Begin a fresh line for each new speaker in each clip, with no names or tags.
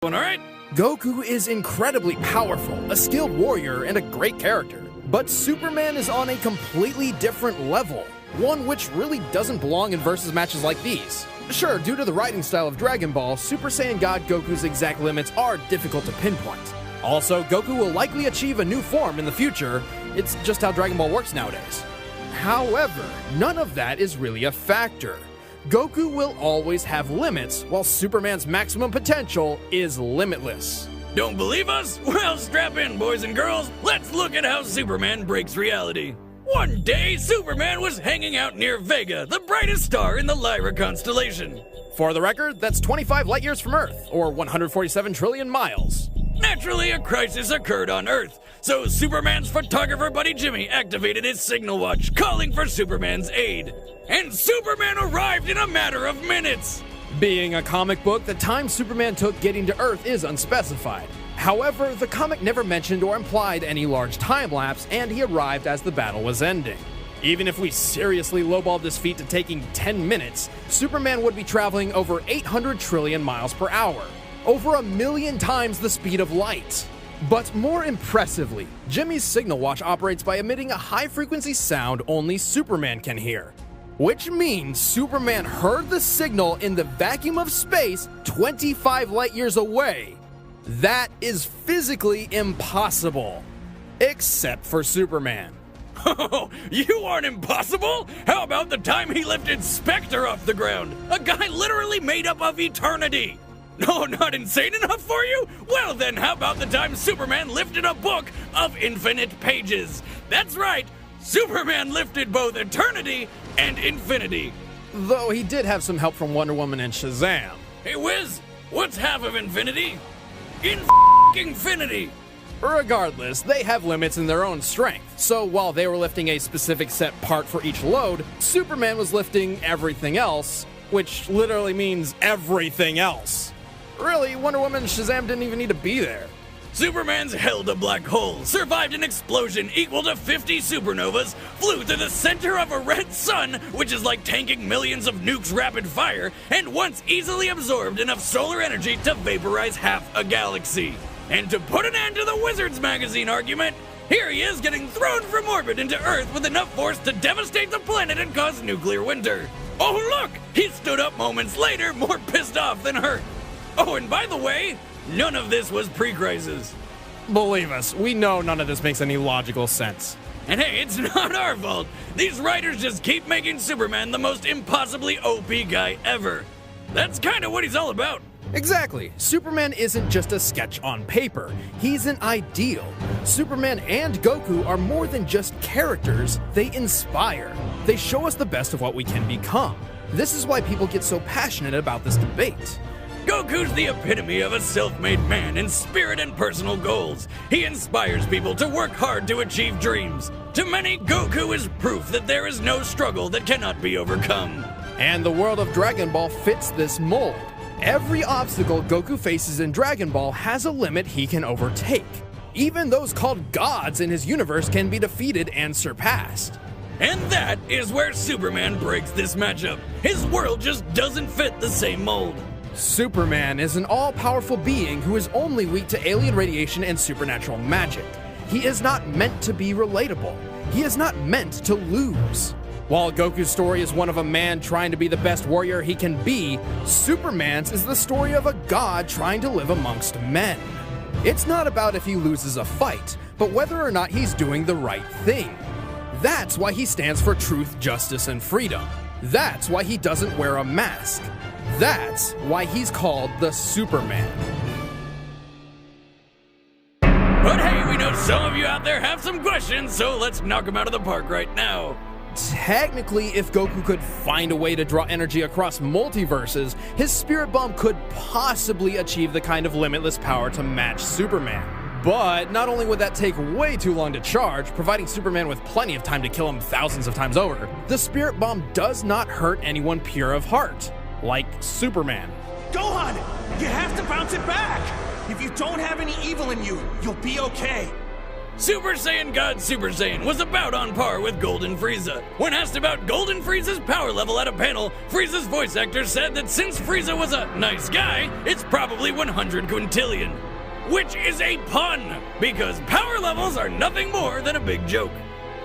Alright?
Goku is incredibly powerful, a skilled warrior, and a great character. But Superman is on a completely different level, one which really doesn't belong in versus matches like these. Sure, due to the writing style of Dragon Ball, Super Saiyan God Goku's exact limits are difficult to pinpoint. Also, Goku will likely achieve a new form in the future. It's just how Dragon Ball works nowadays. However, none of that is really a factor. Goku will always have limits, while Superman's maximum potential is limitless.
Don't believe us? Well, strap in, boys and girls. Let's look at how Superman breaks reality. One day, Superman was hanging out near Vega, the brightest star in the Lyra constellation.
For the record, that's 25 light years from Earth, or 147 trillion miles.
Naturally, a crisis occurred on Earth, so Superman's photographer buddy Jimmy activated his signal watch, calling for Superman's aid. And Superman arrived in a matter of minutes!
Being a comic book, the time Superman took getting to Earth is unspecified. However, the comic never mentioned or implied any large time lapse, and he arrived as the battle was ending. Even if we seriously lowballed this feat to taking 10 minutes, Superman would be traveling over 800 trillion miles per hour, over 1,000,000 times the speed of light. But more impressively, Jimmy's signal watch operates by emitting a high-frequency sound only Superman can hear. Which means Superman heard the signal in the vacuum of space 25 light years away. That is physically impossible. Except for Superman.
Oh, you aren't impossible? How about the time he lifted Spectre off the ground? A guy literally made up of eternity. No, not insane enough for you? Well then, how about the time Superman lifted a book of infinite pages? That's right, Superman lifted both eternity and infinity.
Though he did have some help from Wonder Woman and Shazam.
Hey Wiz, what's half of infinity? Infinity!
Regardless, they have limits in their own strength, so while they were lifting a specific set part for each load, Superman was lifting everything else, which literally means everything else. Really, Wonder Woman and Shazam didn't even need to be there.
Superman's held a black hole, survived an explosion equal to 50 supernovas, flew through the center of a red sun, which is like tanking millions of nukes rapid fire, and once easily absorbed enough solar energy to vaporize half a galaxy. And to put an end to the Wizards magazine argument, here he is getting thrown from orbit into Earth with enough force to devastate the planet and cause nuclear winter. Oh look! He stood up moments later, more pissed off than hurt. Oh, and by the way, none of this was pre-crisis.
Believe us, we know none of this makes any logical sense.
And hey, it's not our fault. These writers just keep making Superman the most impossibly OP guy ever. That's kind of what he's all about.
Exactly. Superman isn't just a sketch on paper. He's an ideal. Superman and Goku are more than just characters. They inspire. They show us the best of what we can become. This is why people get so passionate about this debate.
Goku's the epitome of a self-made man in spirit and personal goals. He inspires people to work hard to achieve dreams. To many, Goku is proof that there is no struggle that cannot be overcome.
And the world of Dragon Ball fits this mold. Every obstacle Goku faces in Dragon Ball has a limit he can overtake. Even those called gods in his universe can be defeated and surpassed.
And that is where Superman breaks this matchup. His world just doesn't fit the same mold.
Superman is an all-powerful being who is only weak to alien radiation and supernatural magic. He is not meant to be relatable. He is not meant to lose. While Goku's story is one of a man trying to be the best warrior he can be, Superman's is the story of a god trying to live amongst men. It's not about if he loses a fight, but whether or not he's doing the right thing. That's why he stands for truth, justice, and freedom. That's why he doesn't wear a mask. That's why he's called the Superman.
But hey, we know some of you out there have some questions, so let's knock them out of the park right now.
Technically, if Goku could find a way to draw energy across multiverses, his Spirit Bomb could possibly achieve the kind of limitless power to match Superman. But not only would that take way too long to charge, providing Superman with plenty of time to kill him thousands of times over, the Spirit Bomb does not hurt anyone pure of heart, like Superman.
Gohan, you have to bounce it back! If you don't have any evil in you, you'll be okay.
Super Saiyan God Super Saiyan was about on par with Golden Frieza. When asked about Golden Frieza's power level at a panel, Frieza's voice actor said that since Frieza was a nice guy, it's probably 100 quintillion. Which is a pun, because power levels are nothing more than a big joke.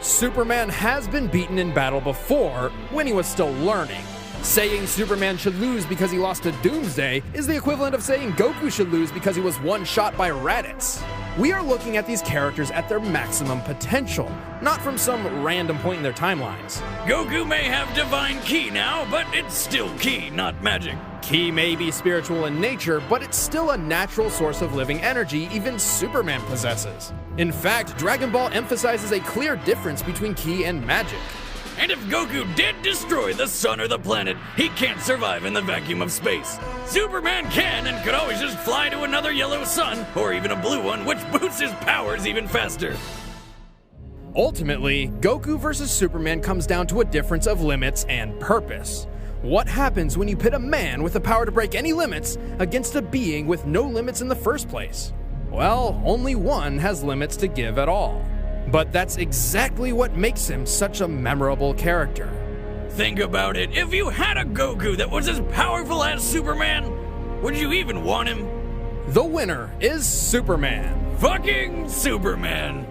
Superman has been beaten in battle before, when he was still learning. Saying Superman should lose because he lost to Doomsday is the equivalent of saying Goku should lose because he was one shot by Raditz. We are looking at these characters at their maximum potential, not from some random point in their timelines.
Goku may have divine ki now, but it's still ki, not magic.
Ki may be spiritual in nature, but it's still a natural source of living energy even Superman possesses. In fact, Dragon Ball emphasizes a clear difference between ki and magic.
And if Goku did destroy the sun or the planet, he can't survive in the vacuum of space. Superman can and could always just fly to another yellow sun, or even a blue one, which boosts his powers even faster.
Ultimately, Goku versus Superman comes down to a difference of limits and purpose. What happens when you pit a man with the power to break any limits against a being with no limits in the first place? Well, only one has limits to give at all. But that's exactly what makes him such a memorable character.
Think about it. If you had a Goku that was as powerful as Superman, would you even want him?
The winner is Superman.
Fucking Superman.